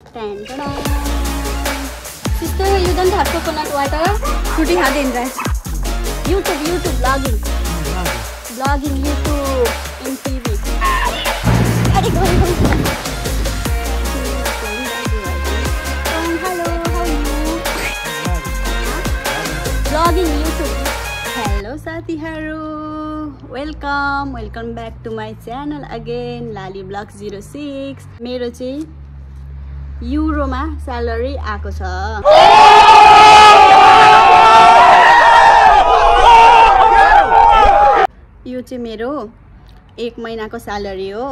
Sister, you don't have coconut water? Fruity hadin guys. YouTube vlogging. Vlogging YouTube in TV. Hello, how are you? Vlogging YouTube. Hello साथीहरु. Welcome back to my channel again. Lali Vlog 06. मेरो चाहिँ युरोमा salary आएको छ. यो चाहिँ मेरो 1 महिनाको salary हो.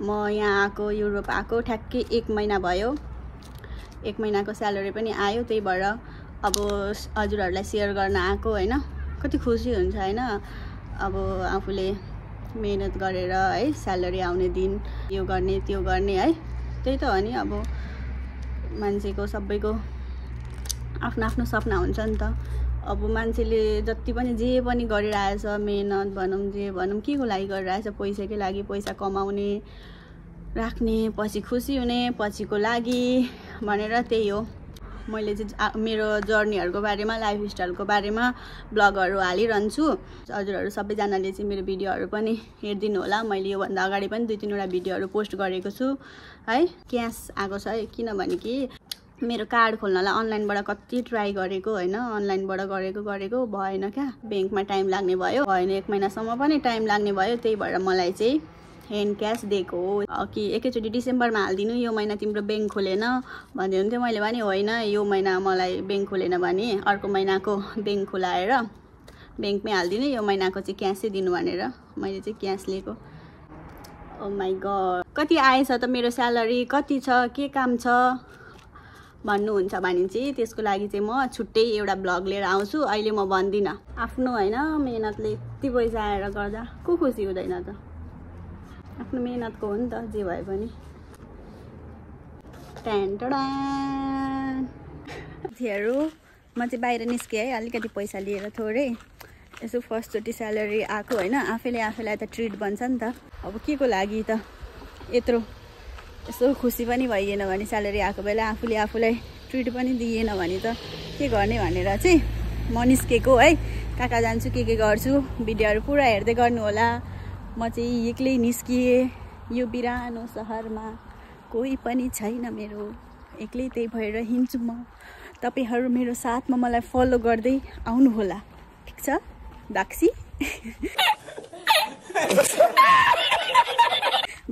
म यहाँ आएको युरोप आएको ठ्याक्कै 1 महिना भयो. 1 महिनाको स्यालेरी पनि आयो. त्यही भएर अब हजुरहरुलाई शेयर गर्न आएको हैन. कति खुसी हुन्छ हैन. अब आफूले मेहनत गरेर है स्यालेरी आउने दिन यो गर्ने त्यो गर्ने है. त्यही त हो नि. अब मान्छेको सबैको आफ्नो आफ्नो सपना हुन्छ नि त. अब मान्छेले जति पनि जे पनि गरिरहेछ मेहनत भनौं जे भनौं के को लागि गरिरहेछ. पैसाकै लागि, पैसा कमाउने राख्ने, पछि खुसी हुने, पछिको लागि भनेर. त्यही हो. मैले चाहिँ मेरो जर्नीहरुको बारेमा, लाइफस्टाइलको बारेमा ब्लगहरु हालिरहन्छु. हजुरहरु सबैजनाले चाहिँ मेरो भिडियोहरु पनि हेर्दिनु होला. मैले यो भन्दा अगाडि पनि 2-3 वटा भिडियोहरु पोस्ट गरेको छु है. क्याश आएको छ है. किनभने कि मेरो कार्ड खोल्नलाई अनलाइनबाट कति ट्राई गरेको हैन. अनलाइनबाट गरेको भएन क्या. बैंकमा टाइम लाग्ने भयो. भएन 1 महिनासम्म पनि टाइम लाग्ने भयो. त्यही भएर मलाई चाहिँ ह्यान्ड क्याश दिएको हो कि एकैचोटी डिसेम्बरमा हाल्दिनु, यो महिना तिम्रो बैंक खोलेन भन्दै हुन्थ्यो. मैले भने होइन, यो महिना मलाई बैंक खोलेन भने अर्को महिनाको बैंक खोलाएर बैंकमै हाल्दिनु, यो महिनाको चाहिँ क्याशै दिनु भनेर मैले चाहिँ क्याश लिएको. Oh my God. कति आएछ त मेरो स्यालेरी, कति छ, के काम छ भन्नुहुन्छ भने चाहिँ त्यसको लागि चाहिँ म छुट्टै एउटा ब्लग लिएर आउँछु. अहिले म भन्दिनँ. आफ्नो हैन मेहनतले यति पैसा आएर गर्दा को खुसी हुँदैन त. आफ्नो मेहनतको हो नि त जे भए पनि. साथीहरु म चाहिँ बाहिर निस्केँ है. अलिकति पैसा लिएर थोरै यसो फर्स्टचोटि स्यालेरी आएको हैन. आफैलाई त ट्रिट बन्छ नि त. अब के को लागि त यत्रो यसो खुसी पनि भइएन भने स्यालेरी आएको बेला आफूलाई ट्रिट पनि दिएन भने त के गर्ने भनेर चाहिँ म निस्केको है. कहाँ जान्छु के गर्छु भिडियोहरु पुरा हेर्दै गर्नु होला. म चाहिँ एक्लै निस्किए यो बिरानो शहरमा, कोही पनि छैन मेरो, एक्लै त्यही भएर हिँड्छु म. तपाईहरु मेरो साथमा मलाई फलो गर्दै आउनु होला. ठीक छ दाक्सी.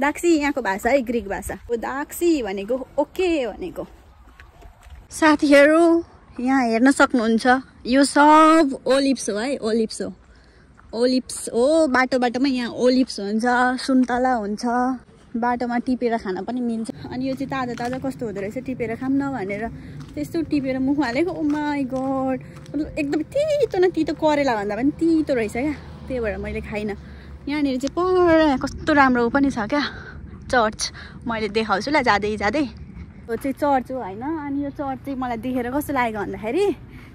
दाक्सी यहाँको भाषा है, ग्रीक भाषा. ओ दाक्सी भनेको ओके भनेको. साथीहरु यहाँ हेर्न सक्नुहुन्छ यो सब ओलिप्स हो है. ओलिप्स हो. बाटोमा यहाँ ओलिप्स हुन्छ, सुन्तला हुन्छ. बाटोमा टिपेर खान पनि मिल्छ. अनि यो चाहिँ ताजा कस्तो हुँदो रहेछ टिपेर खाम न भनेर त्यस्तो टिपेर मुख हालेको. Oh my God. एकदम तितो न तितो. करेला भन्दा पनि तितो रहेछ क्या. त्यही भएर मैले खाइनँ. यहाँनिर चाहिँ पर कस्तो राम्रो पनि छ क्या चर्च. मैले देखाउँछु ल जाँदै. यो चाहिँ चर्च हो हैन. अनि यो चर्च चाहिँ मलाई देखेर कस्तो लाग्यो भन्दाखेरि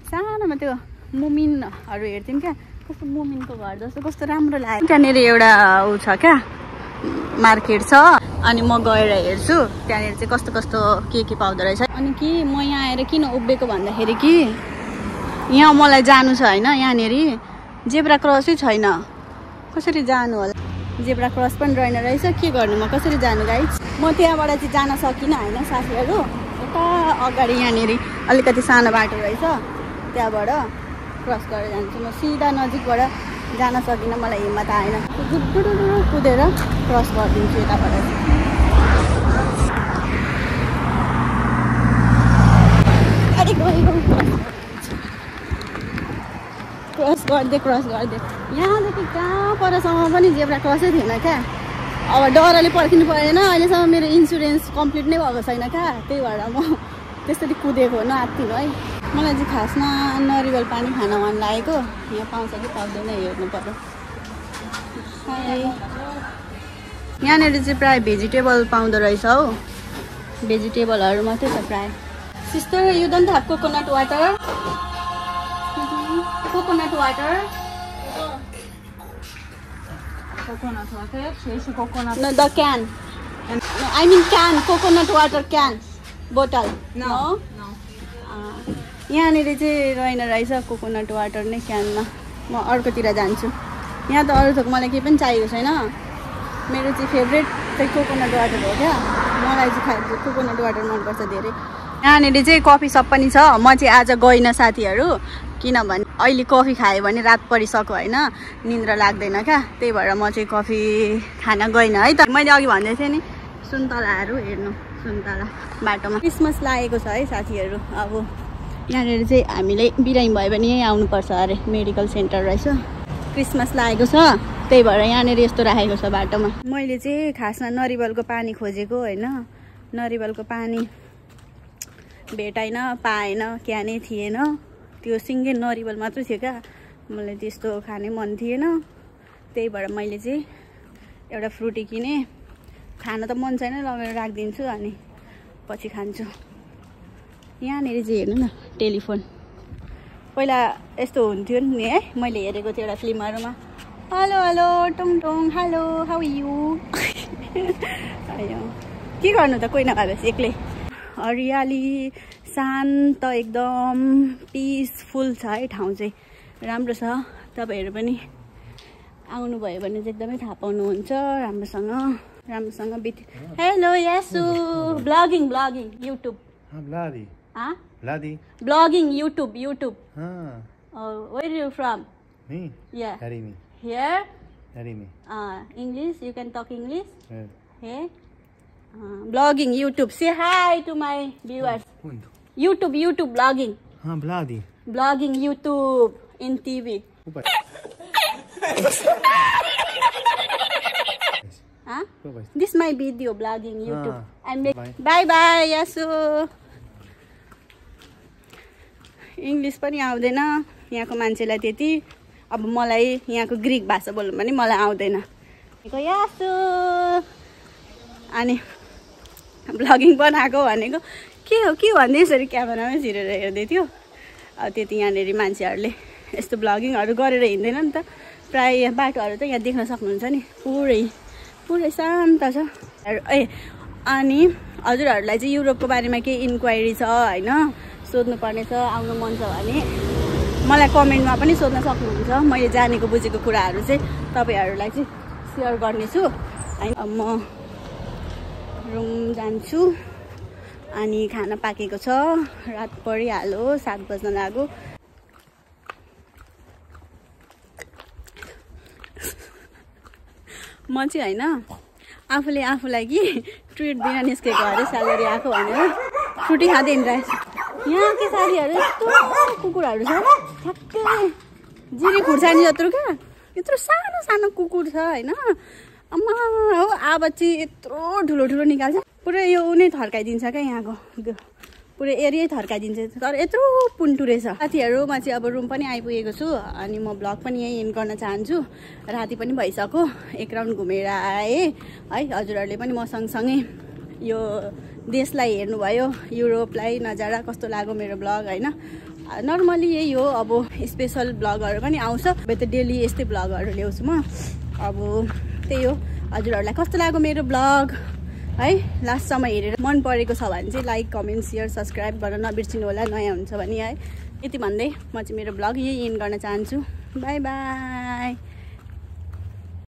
सानोमा त्यो मुमिनहरु हेर्थ्यौं क्या. कस्तो मुमिनको घर जस्तो कस्तो राम्रो लाग्यो. त्यहाँनिर एउटा उ छ क्या मार्केट छ. अनि म गएर हेर्छु त्यहाँनिर चाहिँ कस्तो के पाउँदो रहेछ. अनि कि म यहाँ आएर किन उभिएको भन्दाखेरि कि यहाँ मलाई जानु छ हैन. यहाँनिर जेब्रा क्रसै छैन. कसरी जानु होला. जेब्रा क्रस पनि रहेन रहेछ. के गर्नु म कसरी जानु गाइस. म त्यहाँबाट चाहिँ जान सकिनँ हैन साथीहरु. यता अगाडि यहाँनिर अलिकति सानो बाटो रहेछ. त्यहाँबाट क्रस गरेर जान्छु. म सिधा नजिकबाट जान सकिनँ. मलाई हिम्मत आएन. गुडुडुडु कुदेर क्रस गरिदिन्छु यताबाट. क्रस गर्दै यहाँदेखि कहाँ परसम्म पनि जेब्रा क्रसै थिएन क्या. अब डरले पर्खिनु परेन. अहिलेसम्म मेरो इन्सुरेन्स कम्प्लिट नै भएको छैन क्या. त्यही भएर म त्यसरी कुदेको नआत्तिनु है. मलाई चाहिँ खासमा नरिवल पानी खान मन लागेको. यहाँ पाउँछ कि पाउँदैन हेर्नु पर्यो. यहाँनिर चाहिँ प्राय भेजिटेबल पाउँदो रहेछ हौ. भेजिटेबलहरु मात्रै छ प्राय. Sister you don't have coconut water. Coconut water. Coconut water. She's coconut. No, the can. No, I mean can. Coconut water can. बोतल No. No. यहाँनिर चाहिँ रहेन रहेछ कोकोनट वाटर नै क्यानमा। म अर्कोतिर जान्छु। यहाँ त अरू थोक मलाई केही पनि चाहिएको छैन। मेरो चाहिँ फेभरेट चाहिँ कोकोनट वाटर हो क्या। मलाई चाहिँ कोकोनट वाटर मनपर्छ धेरै। यहाँनिर चाहिँ कफी सप पनि छ। म चाहिँ आज गइनँ साथीहरू, किनभने अहिले कफी खायो भने रात परिसक्यो होइन, निन्द्रा लाग्दैन क्या। त्यही भएर म चाहिँ कफी खान गइनँ है। त मैले अघि भन्दै थिएँ नि सुन्तलाहरू हेर्नु, सुन्तला बाटोमा क्रिसमस लागेको छ है साथीहरू। अब यहाँनिर चाहिँ हामीले बिरामी भयो भने यहीँ आउनुपर्छ अरे, मेडिकल सेन्टर रहेछ। क्रिसमस लागेको छ त्यही भएर यहाँनिर यस्तो राखेको छ बाटोमा। मैले चाहिँ खासमा नरिवलको पानी खोजेको होइन, नरिवलको पानी भेटाइन, पाएन, क्यानै थिएन। त्यो सिङ्गै नरिवल मात्रै थियो क्या। मलाई त्यस्तो खाने मन थिएन, त्यही भएर मैले चाहिँ एउटा फ्रुटी किनेँ। खान त मन छैन, लगेर राखिदिन्छु अनि पछि खान्छु। यहाँनिर चाहिँ हेर्नु न टेलिफोन, पहिला यस्तो हुन्थ्यो नि है, मैले हेरेको थिएँ एउटा फिल्महरूमा। Hello hello tongue tongue, hello how you. के गर्नु त कोही नभएपछि एक्लै। हरियाली शान्त एकदम पिसफुल छ है ठाउँ चाहिँ, राम्रो छ। तपाईँहरू पनि आउनुभयो भने चाहिँ एकदमै थाहा पाउनुहुन्छ राम्रोसँग बित। हेलो यासु, blogging YouTube. Blogging YouTube. Where are you from? Me? Yeah. Harimi. Here? Harimi. English? You can talk English? Yeah. Hey? Blogging YouTube. Say hi to my viewers. YouTube blogging. Blogging YouTube in TV. This my video blogging YouTube. And bye Yasu. English पनि आउँदैन यहाँको मान्छेलाई त्यति। अब मलाई यहाँको Greek भाषा बोल्नु पनि मलाई आउँदैन। यासु अनि ब्लगिङ बनाएको भनेको के हो भन्दै यसरी क्यामेरामै छिरेर हेर्दै थियो। अब त्यति यहाँनिर मान्छेहरूले यस्तो ब्लगिङहरू गरेर हिँड्दैन नि त। प्राय बाटोहरू त यहाँ देख्न सक्नुहुन्छ नि, पुरै शान्त छ। अनि हजुरहरूलाई चाहिँ युरोपको बारेमा केही इन्क्वायरी छ होइन, सोध्नुपर्ने छ, आउनु मन छ भने मलाई कमेन्टमा पनि सोध्न सक्नुहुन्छ। मैले जानेको बुझेको कुराहरू चाहिँ तपाईँहरूलाई चाहिँ सेयर गर्नेछु होइन। म रुम जान्छु अनि खाना पाकेको छ, रात परिहाल्यो, 7 बज्न लाग्यो। म चाहिँ होइन आफूलाई कि ट्रिट दिन निस्केको अरे, स्यालेरी आएको भनेर फ्रुटी खाँदै हिँड्रहेछ। यहाँकै साथीहरू यस्तो कुकुरहरू छ, ठ्याक्कै जिरी खुर्सानी जत्रो क्या, यत्रो सानो कुकुर छ होइन। अम्मा हो आवाज चाहिँ यत्रो ठुलो निकाल्छ, पुरै यो नै थर्काइदिन्छ क्या, यहाँको पुरै एरियै थर्काइदिन्छ। तर यत्रो पुन्टु रहेछ साथीहरू। म चाहिँ अब रुम पनि आइपुगेको छु अनि म ब्लग पनि यहीँ एन्ड गर्न चाहन्छु। राति पनि भइसक्यो, एक राउन्ड घुमेर आएँ है। हजुरहरूले पनि म सँगसँगै यो देशलाई हेर्नुभयो, युरोपलाई नजारा कस्तो लाग्यो मेरो ब्लग होइन। नर्मली यही हो, अब स्पेसल ब्लगहरू पनि आउँछ। अब त डेली यस्तै ब्लगहरू ल्याउँछु म। अब त्यही हो, हजुरहरूलाई कस्तो लाग्यो मेरो ब्लग है, लास्टसम्म हेरेर मन परेको छ भने चाहिँ लाइक कमेन्ट सेयर सब्सक्राइब गर्न नबिर्सिनु होला, नयाँ हुन्छ भने है। यति भन्दै म चाहिँ मेरो ब्लग यही एन्ड गर्न चाहन्छु। By by.